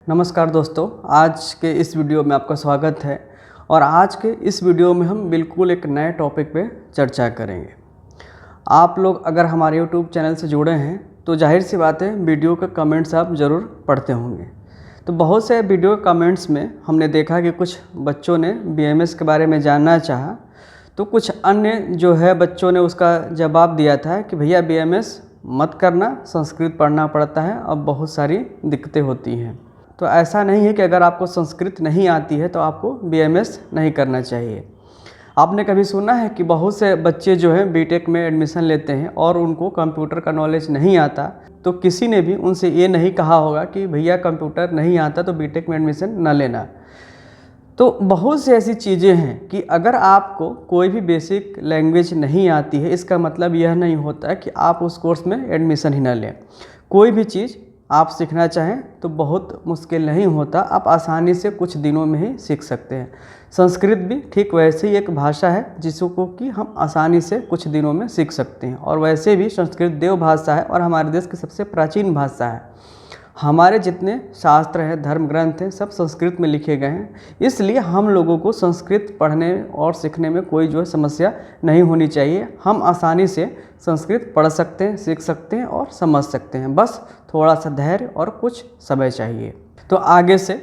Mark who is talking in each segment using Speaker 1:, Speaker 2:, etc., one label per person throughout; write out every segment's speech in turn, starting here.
Speaker 1: नमस्कार दोस्तों, आज के इस वीडियो में आपका स्वागत है। और आज के इस वीडियो में हम बिल्कुल एक नए टॉपिक पे चर्चा करेंगे। आप लोग अगर हमारे YouTube चैनल से जुड़े हैं तो जाहिर सी बात है वीडियो के कमेंट्स आप ज़रूर पढ़ते होंगे। तो बहुत से वीडियो कमेंट्स में हमने देखा कि कुछ बच्चों ने BMS के बारे में जानना चाहा, तो कुछ अन्य जो है बच्चों ने उसका जवाब दिया था कि भैया BMS मत करना, संस्कृत पढ़ना पड़ता है, अब बहुत सारी दिक्कतें होती हैं। तो ऐसा नहीं है कि अगर आपको संस्कृत नहीं आती है तो आपको BMS नहीं करना चाहिए। आपने कभी सुना है कि बहुत से बच्चे जो हैं बीटेक में एडमिशन लेते हैं और उनको कंप्यूटर का नॉलेज नहीं आता, तो किसी ने भी उनसे ये नहीं कहा होगा कि भैया कंप्यूटर नहीं आता तो बीटेक में एडमिशन न लेना। तो बहुत सी ऐसी चीज़ें हैं कि अगर आपको कोई भी बेसिक लैंग्वेज नहीं आती है, इसका मतलब यह नहीं होता कि आप उस कोर्स में एडमिशन ही न लें। कोई भी चीज़ आप सीखना चाहें तो बहुत मुश्किल नहीं होता, आप आसानी से कुछ दिनों में ही सीख सकते हैं। संस्कृत भी ठीक वैसे ही एक भाषा है जिसको कि हम आसानी से कुछ दिनों में सीख सकते हैं। और वैसे भी संस्कृत देव भाषा है और हमारे देश की सबसे प्राचीन भाषा है। हमारे जितने शास्त्र हैं, धर्म ग्रंथ हैं, सब संस्कृत में लिखे गए हैं। इसलिए हम लोगों को संस्कृत पढ़ने और सीखने में कोई जो समस्या नहीं होनी चाहिए। हम आसानी से संस्कृत पढ़ सकते हैं, सीख सकते हैं और समझ सकते हैं। बस थोड़ा सा धैर्य और कुछ समय चाहिए। तो आगे से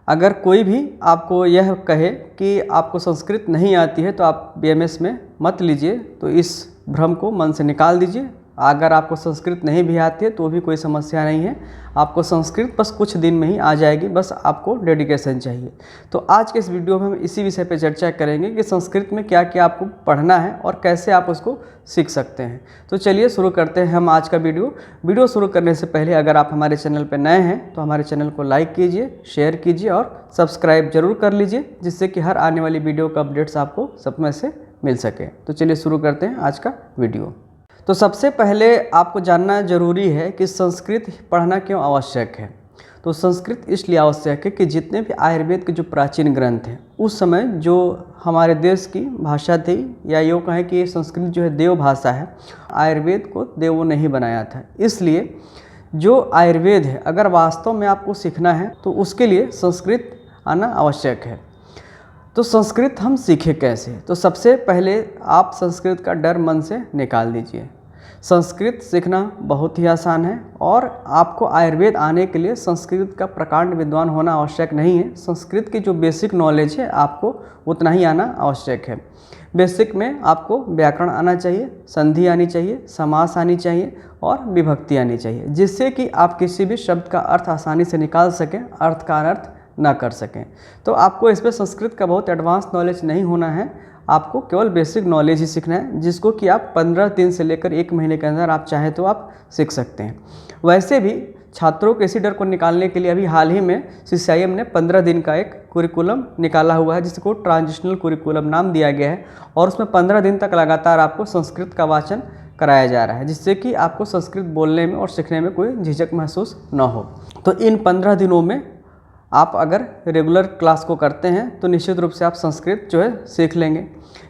Speaker 1: अगर कोई भी आपको यह कहे कि आपको संस्कृत नहीं आती है तो आप BMS में मत लीजिए, तो इस भ्रम को मन से निकाल दीजिए। अगर आपको संस्कृत नहीं भी आती है तो भी कोई समस्या नहीं है, आपको संस्कृत बस कुछ दिन में ही आ जाएगी, बस आपको डेडिकेशन चाहिए। तो आज के इस वीडियो में हम इसी विषय पे चर्चा करेंगे कि संस्कृत में क्या क्या आपको पढ़ना है और कैसे आप उसको सीख सकते हैं। तो चलिए शुरू करते हैं हम आज का वीडियो शुरू करने से पहले अगर आप हमारे चैनल पर नए हैं तो हमारे चैनल को लाइक कीजिए, शेयर कीजिए और सब्सक्राइब जरूर कर लीजिए, जिससे कि हर आने वाली वीडियो का अपडेट्स आपको समय से मिल सके। तो चलिए शुरू करते हैं आज का वीडियो। तो सबसे पहले आपको जानना जरूरी है कि संस्कृत पढ़ना क्यों आवश्यक है। तो संस्कृत इसलिए आवश्यक है कि जितने भी आयुर्वेद के जो प्राचीन ग्रंथ हैं, उस समय जो हमारे देश की भाषा थी, या यूँ कहें कि संस्कृत जो है देव भाषा है, आयुर्वेद को देवों ने ही बनाया था। इसलिए जो आयुर्वेद है अगर वास्तव में आपको सीखना है तो उसके लिए संस्कृत आना आवश्यक है। तो संस्कृत हम सीखें कैसे? तो सबसे पहले आप संस्कृत का डर मन से निकाल दीजिए। संस्कृत सीखना बहुत ही आसान है और आपको आयुर्वेद आने के लिए संस्कृत का प्रकांड विद्वान होना आवश्यक नहीं है। संस्कृत की जो बेसिक नॉलेज है आपको उतना ही आना आवश्यक है। बेसिक में आपको व्याकरण आना चाहिए, संधि आनी चाहिए, समास आनी चाहिए और विभक्ति आनी चाहिए, जिससे कि आप किसी भी शब्द का अर्थ आसानी से निकाल सकें, अर्थ का अनर्थ ना कर सकें। तो आपको इसमें संस्कृत का बहुत एडवांस नॉलेज नहीं होना है, आपको केवल बेसिक नॉलेज ही सीखना है, जिसको कि आप 15 दिन से लेकर 1 महीने के अंदर आप चाहें तो आप सीख सकते हैं। वैसे भी छात्रों के इसी डर को निकालने के लिए अभी हाल ही में CCIM ने 15 दिन का एक कुरिकुलम निकाला हुआ है, जिसको ट्रांजिशनल कुरिकुलम नाम दिया गया है। और उसमें 15 दिन तक लगातार आपको संस्कृत का वाचन कराया जा रहा है, जिससे कि आपको संस्कृत बोलने में और सीखने में कोई झिझक महसूस न हो। तो इन 15 दिनों में आप अगर रेगुलर क्लास को करते हैं तो निश्चित रूप से आप संस्कृत जो है सीख लेंगे।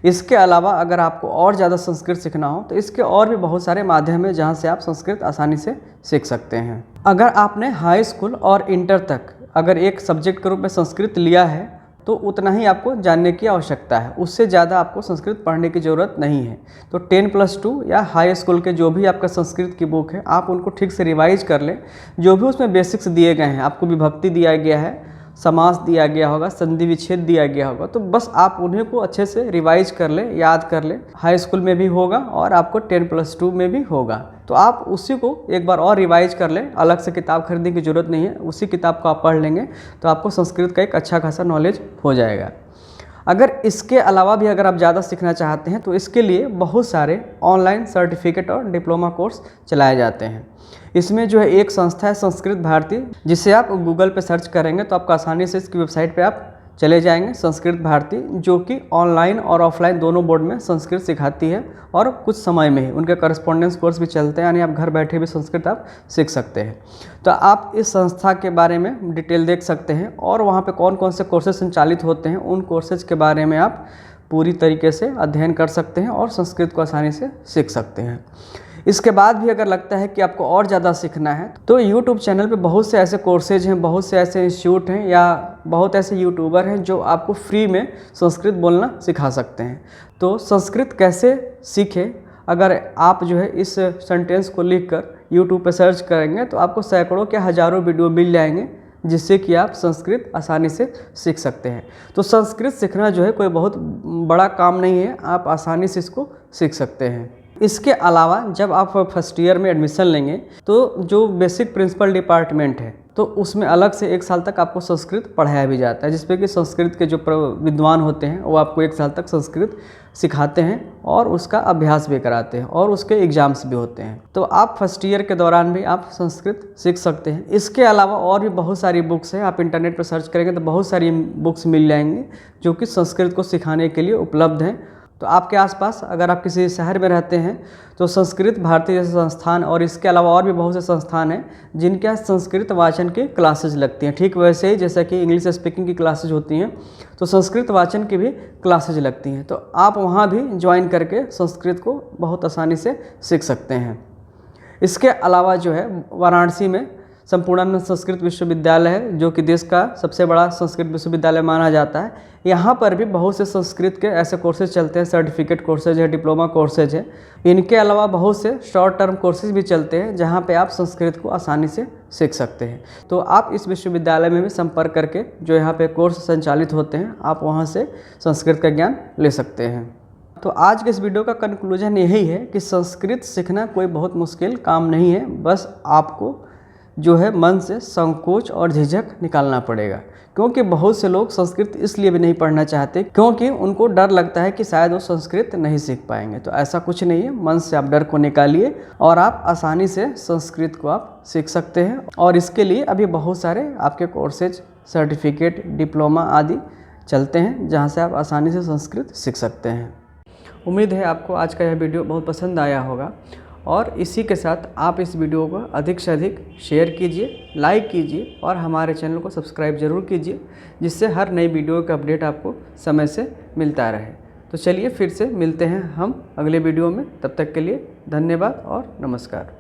Speaker 1: इसके अलावा अगर आपको और ज़्यादा संस्कृत सीखना हो तो इसके और भी बहुत सारे माध्यम हैं जहां से आप संस्कृत आसानी से सीख सकते हैं। अगर आपने हाई स्कूल और इंटर तक अगर एक सब्जेक्ट के रूप में संस्कृत लिया है तो उतना ही आपको जानने की आवश्यकता है, उससे ज़्यादा आपको संस्कृत पढ़ने की ज़रूरत नहीं है। तो 10+2 या हाई स्कूल के जो भी आपका संस्कृत की बुक है आप उनको ठीक से रिवाइज कर लें। जो भी उसमें बेसिक्स दिए गए हैं, आपको विभक्ति दिया गया है, समास दिया गया होगा, संधि विच्छेद दिया गया होगा, तो बस आप उन्हें को अच्छे से रिवाइज कर लें, याद कर लें। हाई स्कूल में भी होगा और आपको 10+2 में भी होगा, तो आप उसी को एक बार और रिवाइज कर लें। अलग से किताब खरीदने की ज़रूरत नहीं है, उसी किताब को आप पढ़ लेंगे तो आपको संस्कृत का एक अच्छा खासा नॉलेज हो जाएगा। अगर इसके अलावा भी अगर आप ज़्यादा सीखना चाहते हैं तो इसके लिए बहुत सारे ऑनलाइन सर्टिफिकेट और डिप्लोमा कोर्स चलाए जाते हैं। इसमें जो है एक संस्था है संस्कृत भारती, जिसे आप गूगल पे सर्च करेंगे तो आपको आसानी से इसकी वेबसाइट पे आप चले जाएंगे। संस्कृत भारती जो कि ऑनलाइन और ऑफलाइन दोनों मोड में संस्कृत सिखाती है और कुछ समय में ही उनके करस्पॉन्डेंस कोर्स भी चलते हैं, यानी आप घर बैठे भी संस्कृत आप सीख सकते हैं। तो आप इस संस्था के बारे में डिटेल देख सकते हैं और वहाँ पे कौन कौन से कोर्सेज संचालित होते हैं, उन कोर्सेज के बारे में आप पूरी तरीके से अध्ययन कर सकते हैं और संस्कृत को आसानी से सीख सकते हैं। इसके बाद भी अगर लगता है कि आपको और ज़्यादा सीखना है तो यूट्यूब चैनल पे बहुत से ऐसे कोर्सेज हैं, बहुत से ऐसे इंस्टीट्यूट हैं या बहुत ऐसे यूट्यूबर हैं जो आपको फ्री में संस्कृत बोलना सिखा सकते हैं। तो संस्कृत कैसे सीखें, अगर आप जो है इस सेंटेंस को लिखकर यूट्यूब पे सर्च करेंगे तो आपको सैकड़ों के हज़ारों वीडियो मिल जाएंगे जिससे कि आप संस्कृत आसानी से सीख सकते हैं। तो संस्कृत सीखना जो है कोई बहुत बड़ा काम नहीं है, आप आसानी से इसको सीख सकते हैं। इसके अलावा जब आप फर्स्ट ईयर में एडमिशन लेंगे तो जो बेसिक प्रिंसिपल डिपार्टमेंट है तो उसमें अलग से 1 साल तक आपको संस्कृत पढ़ाया भी जाता है, जिसपे कि संस्कृत के जो विद्वान होते हैं वो आपको 1 साल तक संस्कृत सिखाते हैं और उसका अभ्यास भी कराते हैं और उसके एग्ज़ाम्स भी होते हैं। तो आप फर्स्ट ईयर के दौरान भी आप संस्कृत सीख सकते हैं। इसके अलावा और भी बहुत सारी बुक्स हैं, आप इंटरनेट पर सर्च करेंगे तो बहुत सारी बुक्स मिल जाएंगी जो कि संस्कृत को सिखाने के लिए उपलब्ध हैं। तो आपके आसपास अगर आप किसी शहर में रहते हैं तो संस्कृत भारती जैसे संस्थान और इसके अलावा और भी बहुत से संस्थान हैं जिनके यहाँ संस्कृत वाचन की क्लासेज लगती हैं। ठीक वैसे ही जैसा कि इंग्लिश स्पीकिंग की क्लासेज होती हैं तो संस्कृत वाचन की भी क्लासेज लगती हैं। तो आप वहाँ भी ज्वाइन करके संस्कृत को बहुत आसानी से सीख सकते हैं। इसके अलावा जो है वाराणसी में संपूर्णानंद संस्कृत विश्वविद्यालय है जो कि देश का सबसे बड़ा संस्कृत विश्वविद्यालय माना जाता है। यहाँ पर भी बहुत से संस्कृत के ऐसे कोर्सेज चलते हैं, सर्टिफिकेट कोर्सेज है, डिप्लोमा कोर्सेज है। इनके अलावा बहुत से शॉर्ट टर्म कोर्सेज भी चलते हैं जहाँ पे आप संस्कृत को आसानी से सीख सकते हैं। तो आप इस विश्वविद्यालय में भी संपर्क करके जो यहाँ पे कोर्स संचालित होते हैं आप वहाँ से संस्कृत का ज्ञान ले सकते हैं। तो आज के इस वीडियो का कंक्लूजन यही है कि संस्कृत सीखना कोई बहुत मुश्किल काम नहीं है, बस आपको जो है मन से संकोच और झिझक निकालना पड़ेगा। क्योंकि बहुत से लोग संस्कृत इसलिए भी नहीं पढ़ना चाहते क्योंकि उनको डर लगता है कि शायद वो संस्कृत नहीं सीख पाएंगे। तो ऐसा कुछ नहीं है, मन से आप डर को निकालिए और आप आसानी से संस्कृत को आप सीख सकते हैं। और इसके लिए अभी बहुत सारे आपके कोर्सेज, सर्टिफिकेट, डिप्लोमा आदि चलते हैं जहाँ से आप आसानी से संस्कृत सीख सकते हैं। उम्मीद है आपको आज का यह वीडियो बहुत पसंद आया होगा और इसी के साथ आप इस वीडियो को अधिक से अधिक शेयर कीजिए, लाइक कीजिए और हमारे चैनल को सब्सक्राइब ज़रूर कीजिए जिससे हर नई वीडियो का अपडेट आपको समय से मिलता रहे। तो चलिए फिर से मिलते हैं हम अगले वीडियो में, तब तक के लिए धन्यवाद और नमस्कार।